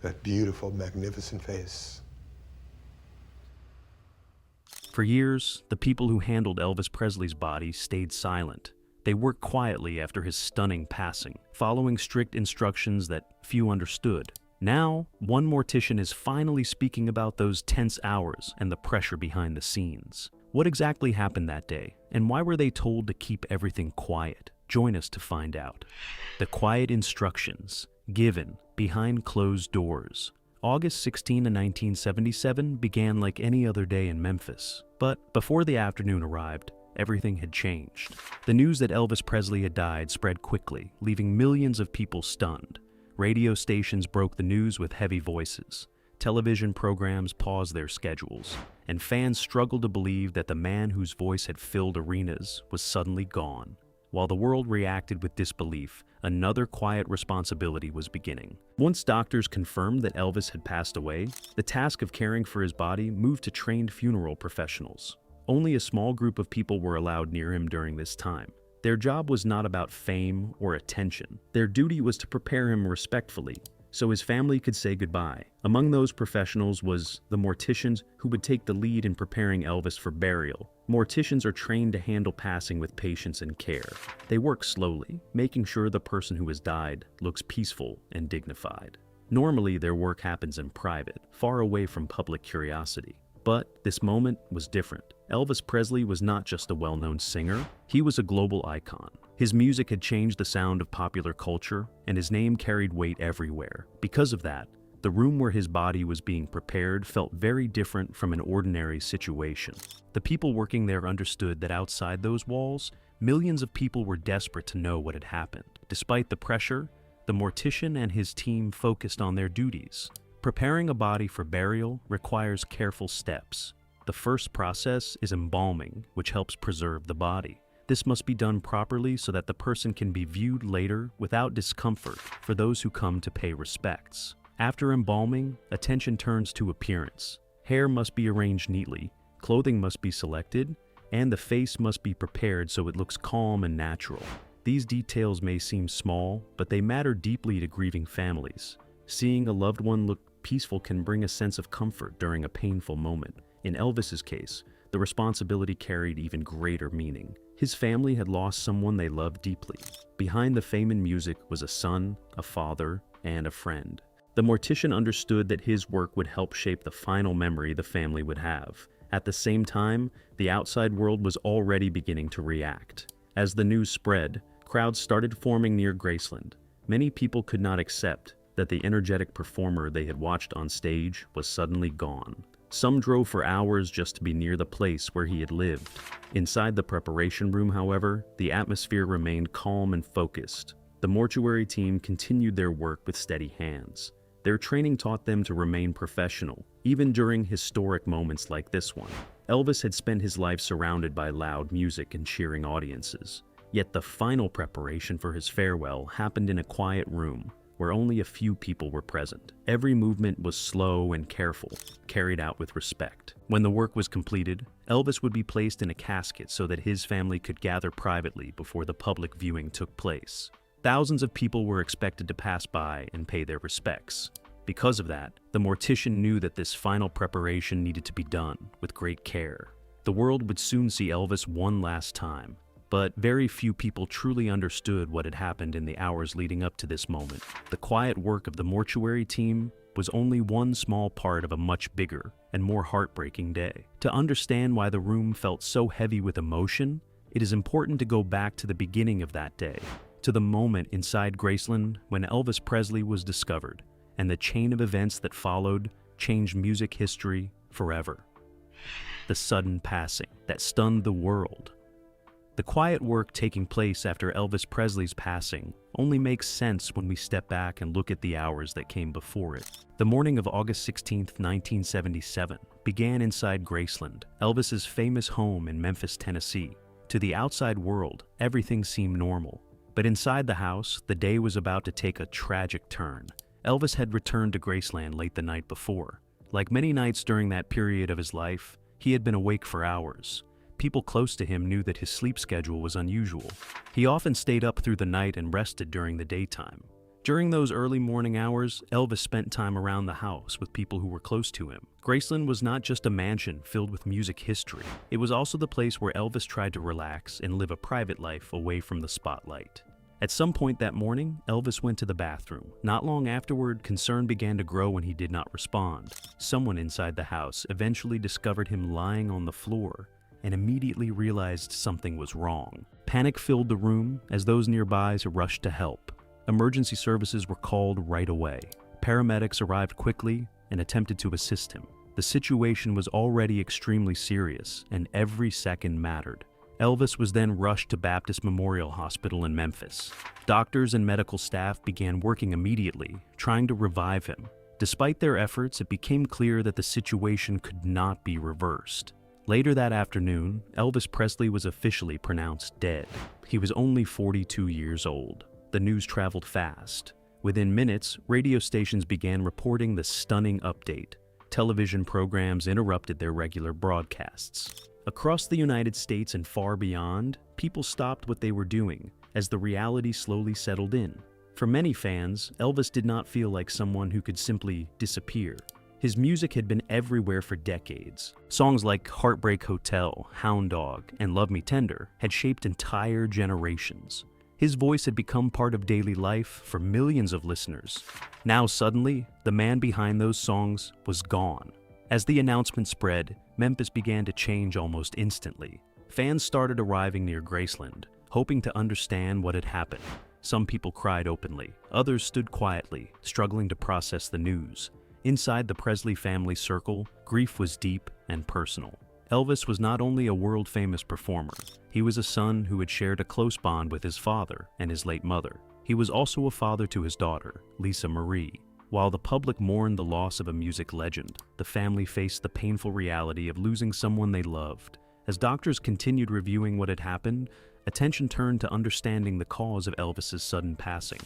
That beautiful, magnificent face. For years, the people who handled Elvis Presley's body stayed silent. They worked quietly after his stunning passing, following strict instructions that few understood. Now, one mortician is finally speaking about those tense hours and the pressure behind the scenes. What exactly happened that day, and why were they told to keep everything quiet? Join us to find out. The quiet instructions given behind closed doors. August 16, 1977 began like any other day in Memphis. But before the afternoon arrived, everything had changed. The news that Elvis Presley had died spread quickly, leaving millions of people stunned. Radio stations broke the news with heavy voices. Television programs paused their schedules, and fans struggled to believe that the man whose voice had filled arenas was suddenly gone. While the world reacted with disbelief, another quiet responsibility was beginning. Once doctors confirmed that Elvis had passed away, the task of caring for his body moved to trained funeral professionals. Only a small group of people were allowed near him during this time. Their job was not about fame or attention. Their duty was to prepare him respectfully, so his family could say goodbye. Among those professionals was the morticians who would take the lead in preparing Elvis for burial. Morticians are trained to handle passing with patience and care. They work slowly, making sure the person who has died looks peaceful and dignified. Normally, their work happens in private, far away from public curiosity. But this moment was different. Elvis Presley was not just a well-known singer, he was a global icon. His music had changed the sound of popular culture, and his name carried weight everywhere. Because of that, the room where his body was being prepared felt very different from an ordinary situation. The people working there understood that outside those walls, millions of people were desperate to know what had happened. Despite the pressure, the mortician and his team focused on their duties. Preparing a body for burial requires careful steps. The first process is embalming, which helps preserve the body. This must be done properly so that the person can be viewed later without discomfort for those who come to pay respects. After embalming, attention turns to appearance. Hair must be arranged neatly, clothing must be selected, and the face must be prepared so it looks calm and natural. These details may seem small, but they matter deeply to grieving families. Seeing a loved one look peaceful can bring a sense of comfort during a painful moment. In Elvis's case, the responsibility carried even greater meaning. His family had lost someone they loved deeply. Behind the fame and music was a son, a father, and a friend. The mortician understood that his work would help shape the final memory the family would have. At the same time, the outside world was already beginning to react. As the news spread, crowds started forming near Graceland. Many people could not accept that the energetic performer they had watched on stage was suddenly gone. Some drove for hours just to be near the place where he had lived. Inside the preparation room, however, the atmosphere remained calm and focused. The mortuary team continued their work with steady hands. Their training taught them to remain professional, even during historic moments like this one. Elvis had spent his life surrounded by loud music and cheering audiences. Yet the final preparation for his farewell happened in a quiet room, where only a few people were present. Every movement was slow and careful, carried out with respect. When the work was completed, Elvis would be placed in a casket so that his family could gather privately before the public viewing took place. Thousands of people were expected to pass by and pay their respects. Because of that, the mortician knew that this final preparation needed to be done with great care. The world would soon see Elvis one last time, but very few people truly understood what had happened in the hours leading up to this moment. The quiet work of the mortuary team was only one small part of a much bigger and more heartbreaking day. To understand why the room felt so heavy with emotion, it is important to go back to the beginning of that day, to the moment inside Graceland when Elvis Presley was discovered, and the chain of events that followed changed music history forever. The sudden passing that stunned the world. The quiet work taking place after Elvis Presley's passing only makes sense when we step back and look at the hours that came before it. The morning of August 16, 1977, began inside Graceland, Elvis's famous home in Memphis, Tennessee. To the outside world, everything seemed normal. But inside the house, the day was about to take a tragic turn. Elvis had returned to Graceland late the night before. Like many nights during that period of his life, he had been awake for hours. People close to him knew that his sleep schedule was unusual. He often stayed up through the night and rested during the daytime. During those early morning hours, Elvis spent time around the house with people who were close to him. Graceland was not just a mansion filled with music history. It was also the place where Elvis tried to relax and live a private life away from the spotlight. At some point that morning, Elvis went to the bathroom. Not long afterward, concern began to grow when he did not respond. Someone inside the house eventually discovered him lying on the floor and immediately realized something was wrong. Panic filled the room as those nearby rushed to help. Emergency services were called right away. Paramedics arrived quickly and attempted to assist him. The situation was already extremely serious, and every second mattered. Elvis was then rushed to Baptist Memorial Hospital in Memphis. Doctors and medical staff began working immediately, trying to revive him. Despite their efforts, it became clear that the situation could not be reversed. Later that afternoon, Elvis Presley was officially pronounced dead. He was only 42 years old. The news traveled fast. Within minutes, radio stations began reporting the stunning update. Television programs interrupted their regular broadcasts. Across the United States and far beyond, people stopped what they were doing as the reality slowly settled in. For many fans, Elvis did not feel like someone who could simply disappear. His music had been everywhere for decades. Songs like Heartbreak Hotel, Hound Dog, and Love Me Tender had shaped entire generations. His voice had become part of daily life for millions of listeners. Now suddenly, the man behind those songs was gone. As the announcement spread, Memphis began to change almost instantly. Fans started arriving near Graceland, hoping to understand what had happened. Some people cried openly. Others stood quietly, struggling to process the news. Inside the Presley family circle, grief was deep and personal. Elvis was not only a world-famous performer, he was a son who had shared a close bond with his father and his late mother. He was also a father to his daughter, Lisa Marie. While the public mourned the loss of a music legend, the family faced the painful reality of losing someone they loved. As doctors continued reviewing what had happened, attention turned to understanding the cause of Elvis's sudden passing.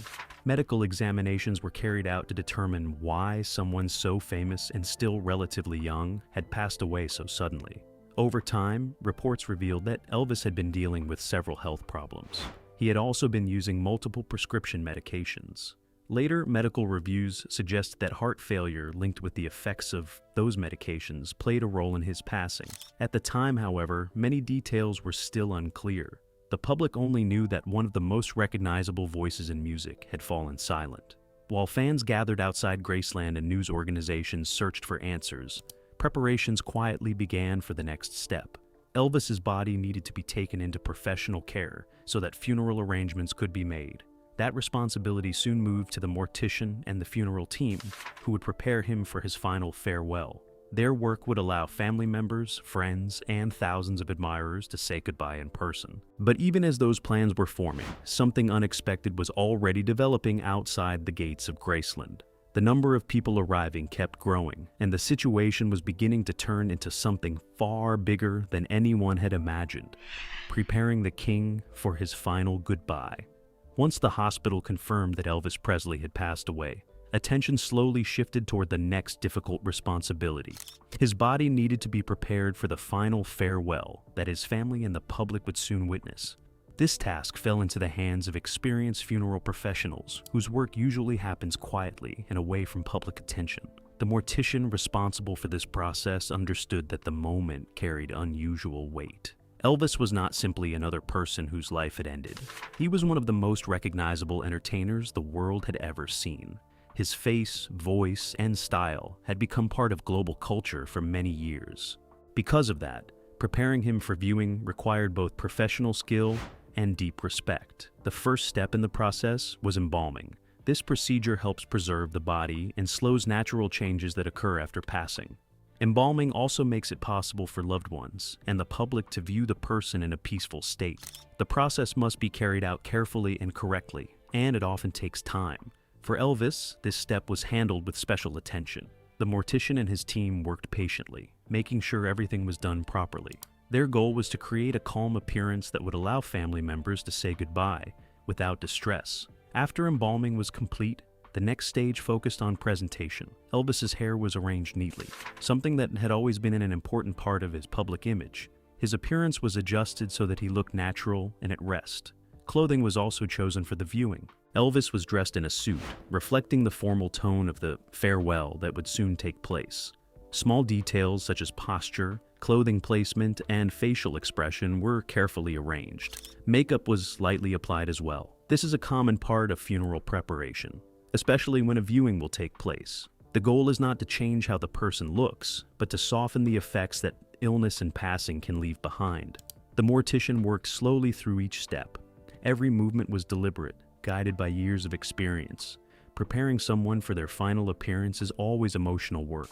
Medical examinations were carried out to determine why someone so famous and still relatively young had passed away so suddenly. Over time, reports revealed that Elvis had been dealing with several health problems. He had also been using multiple prescription medications. Later, medical reviews suggested that heart failure linked with the effects of those medications played a role in his passing. At the time, however, many details were still unclear. The public only knew that one of the most recognizable voices in music had fallen silent. While fans gathered outside Graceland and news organizations searched for answers, preparations quietly began for the next step. Elvis's body needed to be taken into professional care so that funeral arrangements could be made. That responsibility soon moved to the Mortician and the funeral team, who would prepare him for his final farewell. Their work would allow family members, friends, and thousands of admirers to say goodbye in person. But even as those plans were forming, something unexpected was already developing outside the gates of Graceland. The number of people arriving kept growing, and the situation was beginning to turn into something far bigger than anyone had imagined, preparing the king for his final goodbye. Once the hospital confirmed that Elvis Presley had passed away, attention slowly shifted toward the next difficult responsibility. His body needed to be prepared for the final farewell that his family and the public would soon witness. This task fell into the hands of experienced funeral professionals whose work usually happens quietly and away from public attention. The mortician responsible for this process understood that the moment carried unusual weight. Elvis was not simply another person whose life had ended. He was one of the most recognizable entertainers the world had ever seen. His face, voice, and style had become part of global culture for many years. Because of that, preparing him for viewing required both professional skill and deep respect. The first step in the process was embalming. This procedure helps preserve the body and slows natural changes that occur after passing. Embalming also makes it possible for loved ones and the public to view the person in a peaceful state. The process must be carried out carefully and correctly, and it often takes time. For Elvis, this step was handled with special attention. The mortician and his team worked patiently, making sure everything was done properly. Their goal was to create a calm appearance that would allow family members to say goodbye without distress. After embalming was complete, the next stage focused on presentation. Elvis's hair was arranged neatly, something that had always been an important part of his public image. His appearance was adjusted so that he looked natural and at rest. Clothing was also chosen for the viewing. Elvis was dressed in a suit, reflecting the formal tone of the farewell that would soon take place. Small details such as posture, clothing placement, and facial expression were carefully arranged. Makeup was lightly applied as well. This is a common part of funeral preparation, especially when a viewing will take place. The goal is not to change how the person looks, but to soften the effects that illness and passing can leave behind. The mortician worked slowly through each step. Every movement was deliberate, guided by years of experience. Preparing someone for their final appearance is always emotional work,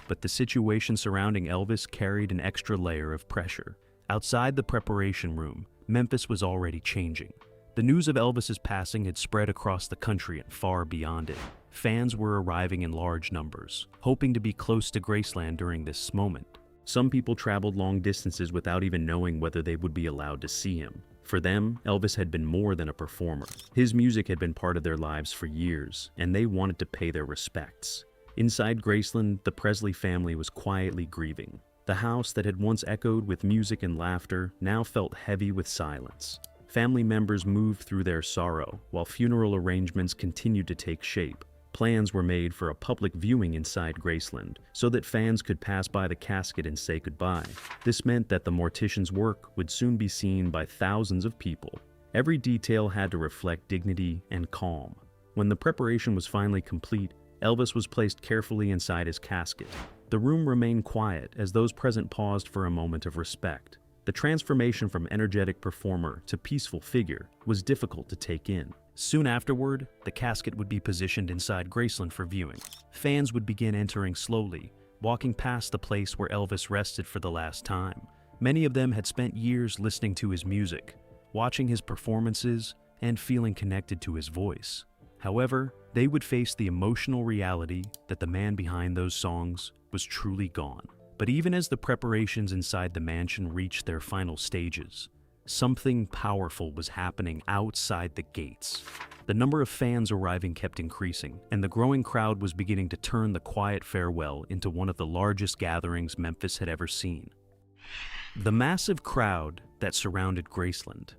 but the situation surrounding Elvis carried an extra layer of pressure. Outside the preparation room, Memphis was already changing. The news of Elvis's passing had spread across the country and far beyond it. Fans were arriving in large numbers, hoping to be close to Graceland during this moment. Some people traveled long distances without even knowing whether they would be allowed to see him. For them, Elvis had been more than a performer. His music had been part of their lives for years, and they wanted to pay their respects. Inside Graceland, the Presley family was quietly grieving. The house that had once echoed with music and laughter now felt heavy with silence. Family members moved through their sorrow, while funeral arrangements continued to take shape. Plans were made for a public viewing inside Graceland, so that fans could pass by the casket and say goodbye. This meant that the mortician's work would soon be seen by thousands of people. Every detail had to reflect dignity and calm. When the preparation was finally complete, Elvis was placed carefully inside his casket. The room remained quiet as those present paused for a moment of respect. The transformation from energetic performer to peaceful figure was difficult to take in. Soon afterward, the casket would be positioned inside Graceland for viewing. Fans would begin entering slowly, walking past the place where Elvis rested for the last time. Many of them had spent years listening to his music, watching his performances, and feeling connected to his voice. However, they would face the emotional reality that the man behind those songs was truly gone. But even as the preparations inside the mansion reached their final stages, something powerful was happening outside the gates. The number of fans arriving kept increasing, and the growing crowd was beginning to turn the quiet farewell into one of the largest gatherings Memphis had ever seen. The massive crowd that surrounded Graceland.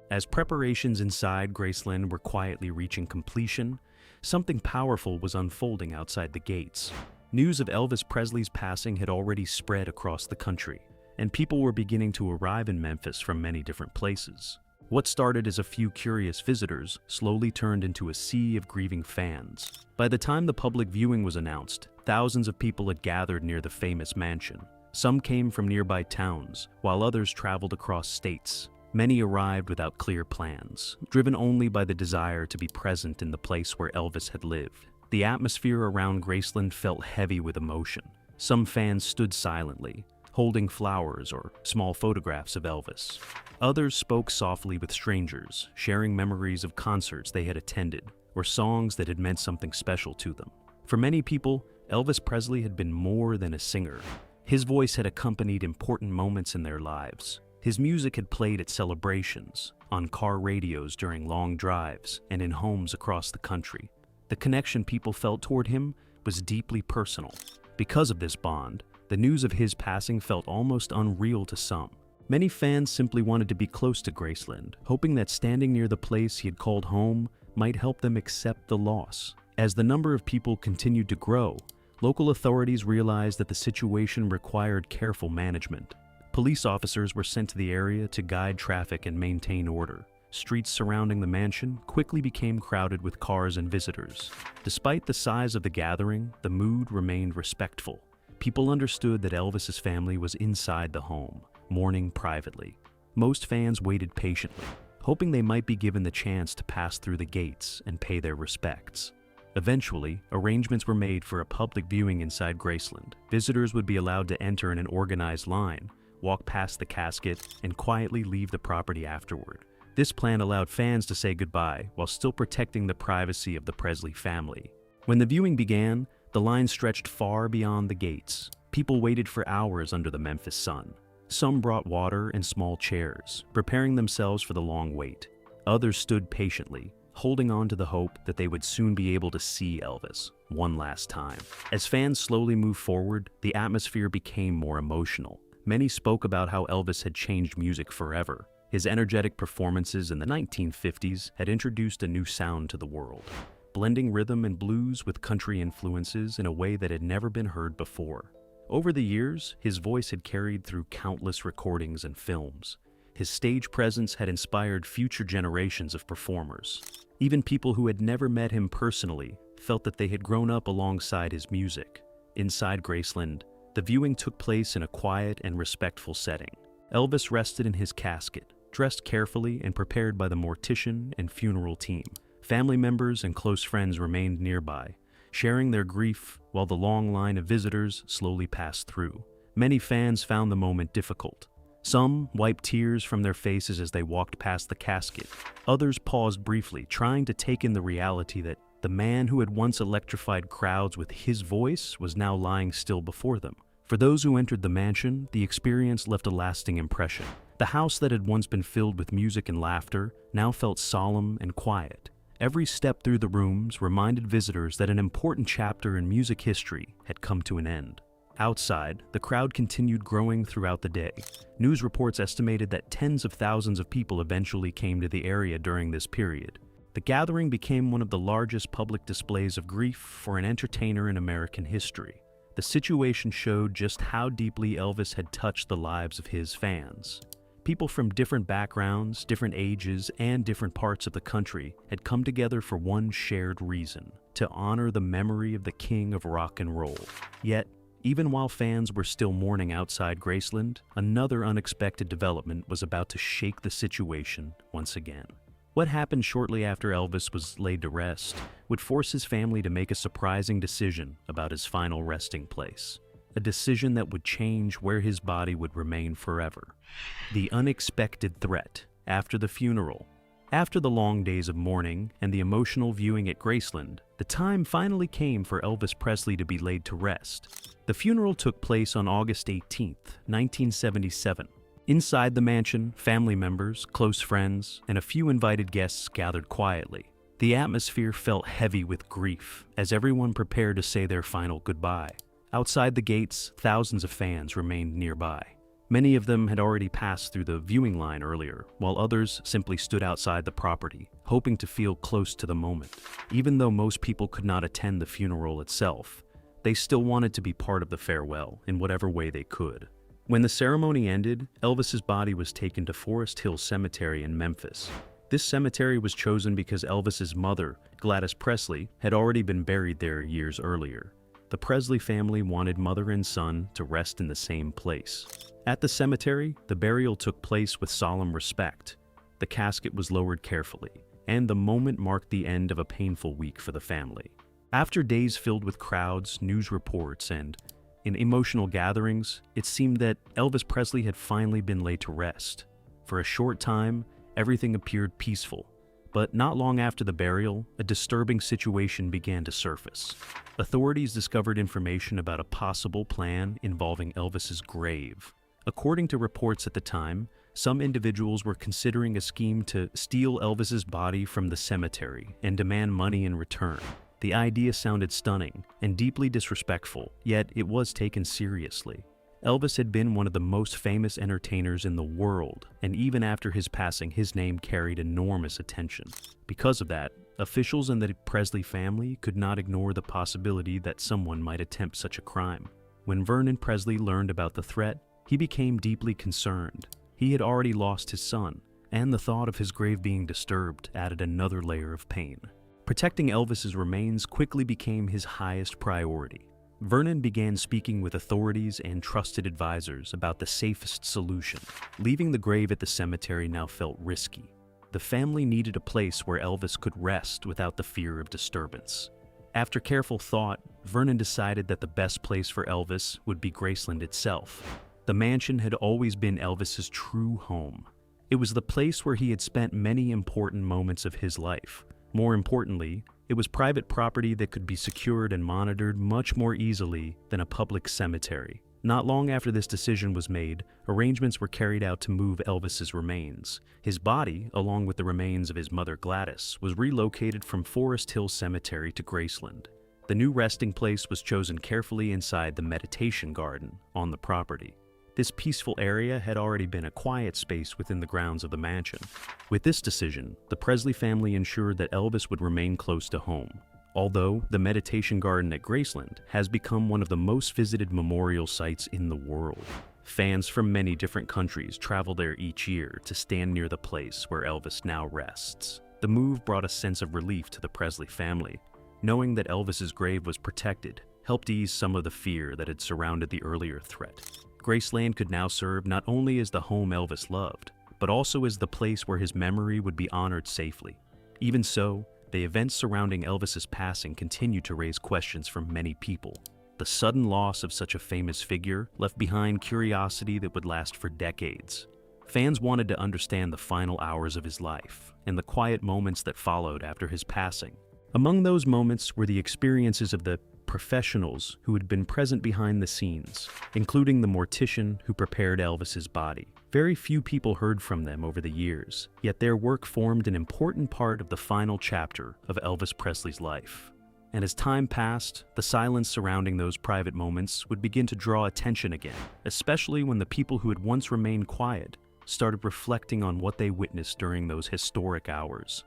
As preparations inside Graceland were quietly reaching completion, something powerful was unfolding outside the gates. News of Elvis Presley's passing had already spread across the country, and people were beginning to arrive in Memphis from many different places. What started as a few curious visitors slowly turned into a sea of grieving fans. By the time the public viewing was announced, thousands of people had gathered near the famous mansion. Some came from nearby towns, while others traveled across states. Many arrived without clear plans, driven only by the desire to be present in the place where Elvis had lived. The atmosphere around Graceland felt heavy with emotion. Some fans stood silently, holding flowers or small photographs of Elvis. Others spoke softly with strangers, sharing memories of concerts they had attended or songs that had meant something special to them. For many people, Elvis Presley had been more than a singer. His voice had accompanied important moments in their lives. His music had played at celebrations, on car radios during long drives, and in homes across the country. The connection people felt toward him was deeply personal. Because of this bond, the news of his passing felt almost unreal to some. Many fans simply wanted to be close to Graceland, hoping that standing near the place he had called home might help them accept the loss. As the number of people continued to grow, local authorities realized that the situation required careful management. Police officers were sent to the area to guide traffic and maintain order. Streets surrounding the mansion quickly became crowded with cars and visitors. Despite the size of the gathering, the mood remained respectful. People understood that Elvis's family was inside the home, mourning privately. Most fans waited patiently, hoping they might be given the chance to pass through the gates and pay their respects. Eventually, arrangements were made for a public viewing inside Graceland. Visitors would be allowed to enter in an organized line, walk past the casket, and quietly leave the property afterward. This plan allowed fans to say goodbye while still protecting the privacy of the Presley family. When the viewing began, the line stretched far beyond the gates. People waited for hours under the Memphis sun. Some brought water and small chairs, preparing themselves for the long wait. Others stood patiently, holding on to the hope that they would soon be able to see Elvis one last time. As fans slowly moved forward, the atmosphere became more emotional. Many spoke about how Elvis had changed music forever. His energetic performances in the 1950s had introduced a new sound to the world, blending rhythm and blues with country influences in a way that had never been heard before. Over the years, his voice had carried through countless recordings and films. His stage presence had inspired future generations of performers. Even people who had never met him personally felt that they had grown up alongside his music. Inside Graceland, the viewing took place in a quiet and respectful setting. Elvis rested in his casket, dressed carefully and prepared by the Mortician and funeral team. Family members and close friends remained nearby, sharing their grief while the long line of visitors slowly passed through. Many fans found the moment difficult. Some wiped tears from their faces as they walked past the casket. Others paused briefly, trying to take in the reality that the man who had once electrified crowds with his voice was now lying still before them. For those who entered the mansion, the experience left a lasting impression. The house that had once been filled with music and laughter now felt solemn and quiet. Every step through the rooms reminded visitors that an important chapter in music history had come to an end. Outside, the crowd continued growing throughout the day. News reports estimated that tens of thousands of people eventually came to the area during this period. The gathering became one of the largest public displays of grief for an entertainer in American history. The situation showed just how deeply Elvis had touched the lives of his fans. People from different backgrounds, different ages, and different parts of the country had come together for one shared reason: to honor the memory of the king of rock and roll. Yet, even while fans were still mourning outside Graceland, another unexpected development was about to shake the situation once again. What happened shortly after Elvis was laid to rest would force his family to make a surprising decision about his final resting place. A decision that would change where his body would remain forever. The unexpected threat after the funeral. After the long days of mourning and the emotional viewing at Graceland, the time finally came for Elvis Presley to be laid to rest. The funeral took place on August 18, 1977. Inside the mansion, family members, close friends, and a few invited guests gathered quietly. The atmosphere felt heavy with grief as everyone prepared to say their final goodbye. Outside the gates, thousands of fans remained nearby. Many of them had already passed through the viewing line earlier, while others simply stood outside the property, hoping to feel close to the moment. Even though most people could not attend the funeral itself, they still wanted to be part of the farewell in whatever way they could. When the ceremony ended, Elvis's body was taken to Forest Hill Cemetery in Memphis. This cemetery was chosen because Elvis's mother, Gladys Presley, had already been buried there years earlier. The Presley family wanted mother and son to rest in the same place. At the cemetery, the burial took place with solemn respect. The casket was lowered carefully, and the moment marked the end of a painful week for the family. After days filled with crowds, news reports, and in emotional gatherings, it seemed that Elvis Presley had finally been laid to rest. For a short time, everything appeared peaceful. But not long after the burial, a disturbing situation began to surface. Authorities discovered information about a possible plan involving Elvis's grave. According to reports at the time, some individuals were considering a scheme to steal Elvis's body from the cemetery and demand money in return. The idea sounded stunning and deeply disrespectful, yet it was taken seriously. Elvis had been one of the most famous entertainers in the world, and even after his passing, his name carried enormous attention. Because of that, officials in the Presley family could not ignore the possibility that someone might attempt such a crime. When Vernon Presley learned about the threat, he became deeply concerned. He had already lost his son, and the thought of his grave being disturbed added another layer of pain. Protecting Elvis's remains quickly became his highest priority. Vernon began speaking with authorities and trusted advisors about the safest solution. Leaving the grave at the cemetery now felt risky. The family needed a place where Elvis could rest without the fear of disturbance. After careful thought, Vernon decided that the best place for Elvis would be Graceland itself. The mansion had always been Elvis's true home. It was the place where he had spent many important moments of his life. More importantly, it was private property that could be secured and monitored much more easily than a public cemetery. Not long after this decision was made, arrangements were carried out to move Elvis's remains. His body, along with the remains of his mother Gladys, was relocated from Forest Hill Cemetery to Graceland. The new resting place was chosen carefully inside the meditation garden on the property. This peaceful area had already been a quiet space within the grounds of the mansion. With this decision, the Presley family ensured that Elvis would remain close to home. Although the meditation garden at Graceland has become one of the most visited memorial sites in the world. Fans from many different countries travel there each year to stand near the place where Elvis now rests. The move brought a sense of relief to the Presley family. Knowing that Elvis's grave was protected helped ease some of the fear that had surrounded the earlier threat. Graceland could now serve not only as the home Elvis loved, but also as the place where his memory would be honored safely. Even so, the events surrounding Elvis's passing continued to raise questions from many people. The sudden loss of such a famous figure left behind curiosity that would last for decades. Fans wanted to understand the final hours of his life and the quiet moments that followed after his passing. Among those moments were the experiences of the professionals who had been present behind the scenes, including the mortician who prepared Elvis's body. Very few people heard from them over the years, yet their work formed an important part of the final chapter of Elvis Presley's life. And as time passed, the silence surrounding those private moments would begin to draw attention again, especially when the people who had once remained quiet started reflecting on what they witnessed during those historic hours.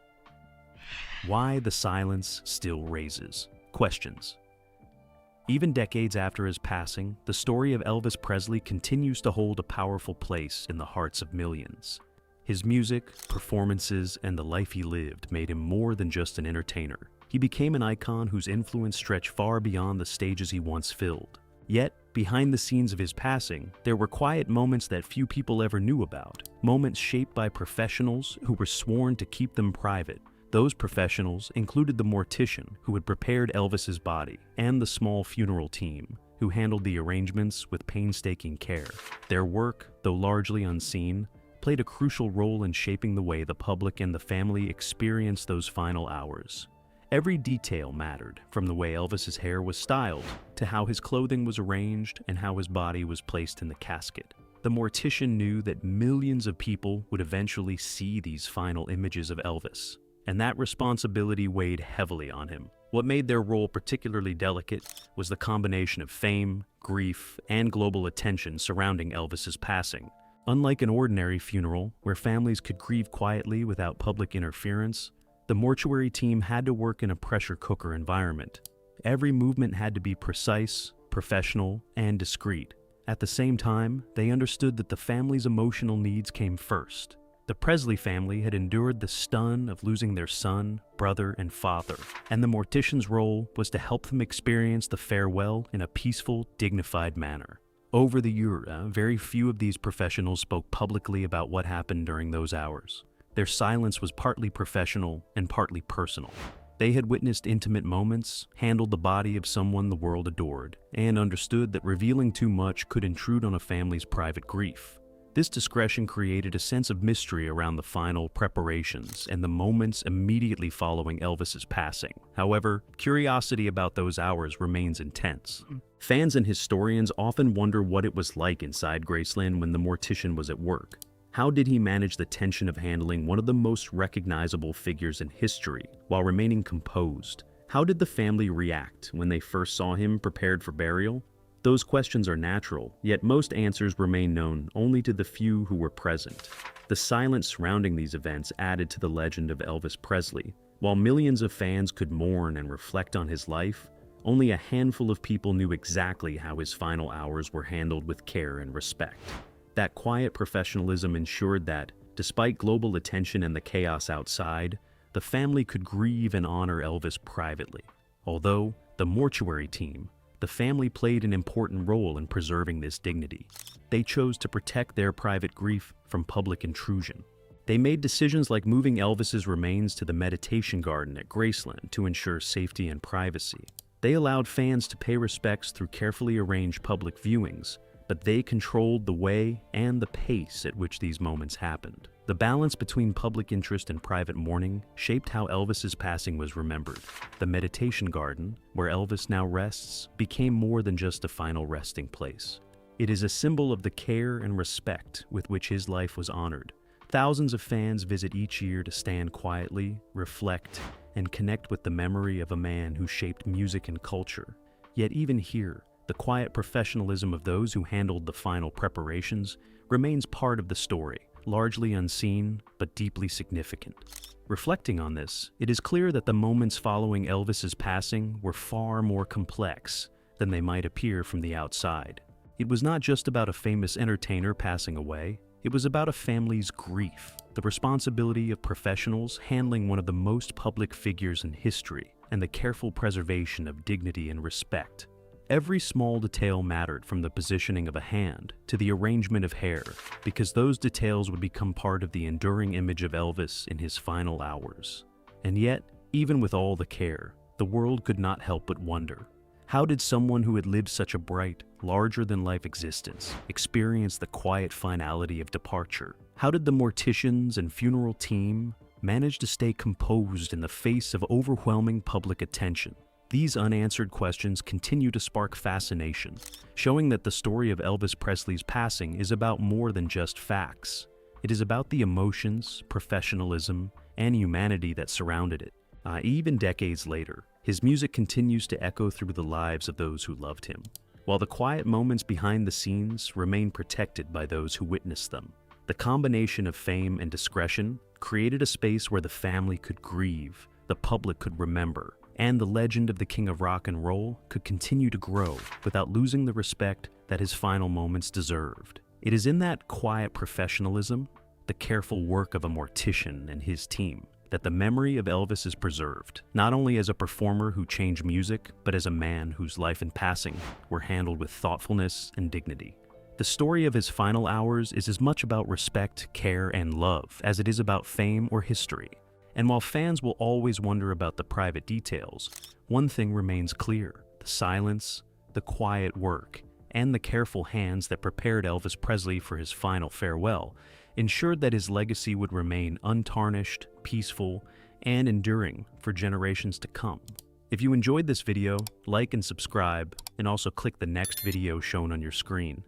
Why the silence still raises questions. Even decades after his passing, the story of Elvis Presley continues to hold a powerful place in the hearts of millions. His music, performances, and the life he lived made him more than just an entertainer. He became an icon whose influence stretched far beyond the stages he once filled. Yet, behind the scenes of his passing, there were quiet moments that few people ever knew about. Moments shaped by professionals who were sworn to keep them private. Those professionals included the mortician who had prepared Elvis's body and the small funeral team who handled the arrangements with painstaking care. Their work, though largely unseen, played a crucial role in shaping the way the public and the family experienced those final hours. Every detail mattered, from the way Elvis's hair was styled to how his clothing was arranged and how his body was placed in the casket. The mortician knew that millions of people would eventually see these final images of Elvis, and that responsibility weighed heavily on him. What made their role particularly delicate was the combination of fame, grief, and global attention surrounding Elvis's passing. Unlike an ordinary funeral, where families could grieve quietly without public interference, the mortuary team had to work in a pressure cooker environment. Every movement had to be precise, professional, and discreet. At the same time, they understood that the family's emotional needs came first. The Presley family had endured the stun of losing their son, brother, and father, and the mortician's role was to help them experience the farewell in a peaceful, dignified manner. Over the years, very few of these professionals spoke publicly about what happened during those hours. Their silence was partly professional and partly personal. They had witnessed intimate moments, handled the body of someone the world adored, and understood that revealing too much could intrude on a family's private grief. This discretion created a sense of mystery around the final preparations and the moments immediately following Elvis's passing. However, curiosity about those hours remains intense. Fans and historians often wonder what it was like inside Graceland when the mortician was at work. How did he manage the tension of handling one of the most recognizable figures in history while remaining composed? How did the family react when they first saw him prepared for burial? Those questions are natural, yet most answers remain known only to the few who were present. The silence surrounding these events added to the legend of Elvis Presley. While millions of fans could mourn and reflect on his life, only a handful of people knew exactly how his final hours were handled with care and respect. That quiet professionalism ensured that, despite global attention and the chaos outside, the family could grieve and honor Elvis privately. Although the mortuary team, the family played an important role in preserving this dignity. They chose to protect their private grief from public intrusion. They made decisions like moving Elvis's remains to the meditation garden at Graceland to ensure safety and privacy. They allowed fans to pay respects through carefully arranged public viewings, but they controlled the way and the pace at which these moments happened. The balance between public interest and private mourning shaped how Elvis's passing was remembered. The meditation garden, where Elvis now rests, became more than just a final resting place. It is a symbol of the care and respect with which his life was honored. Thousands of fans visit each year to stand quietly, reflect, and connect with the memory of a man who shaped music and culture. Yet even here, the quiet professionalism of those who handled the final preparations remains part of the story, largely unseen but deeply significant. Reflecting on this, it is clear that the moments following Elvis's passing were far more complex than they might appear from the outside. It was not just about a famous entertainer passing away, it was about a family's grief, the responsibility of professionals handling one of the most public figures in history, and the careful preservation of dignity and respect. Every small detail mattered, from the positioning of a hand to the arrangement of hair, because those details would become part of the enduring image of Elvis in his final hours. And yet, even with all the care, the world could not help but wonder, how did someone who had lived such a bright, larger-than-life existence experience the quiet finality of departure? How did the morticians and funeral team manage to stay composed in the face of overwhelming public attention? These unanswered questions continue to spark fascination, showing that the story of Elvis Presley's passing is about more than just facts. It is about the emotions, professionalism, and humanity that surrounded it. Even decades later, his music continues to echo through the lives of those who loved him, while the quiet moments behind the scenes remain protected by those who witnessed them. The combination of fame and discretion created a space where the family could grieve, the public could remember, and the legend of the King of Rock and Roll could continue to grow without losing the respect that his final moments deserved. It is in that quiet professionalism, the careful work of a mortician and his team, that the memory of Elvis is preserved, not only as a performer who changed music, but as a man whose life and passing were handled with thoughtfulness and dignity. The story of his final hours is as much about respect, care, and love as it is about fame or history. And while fans will always wonder about the private details, one thing remains clear: the silence, the quiet work, and the careful hands that prepared Elvis Presley for his final farewell ensured that his legacy would remain untarnished, peaceful, and enduring for generations to come. If you enjoyed this video, like and subscribe, and also click the next video shown on your screen.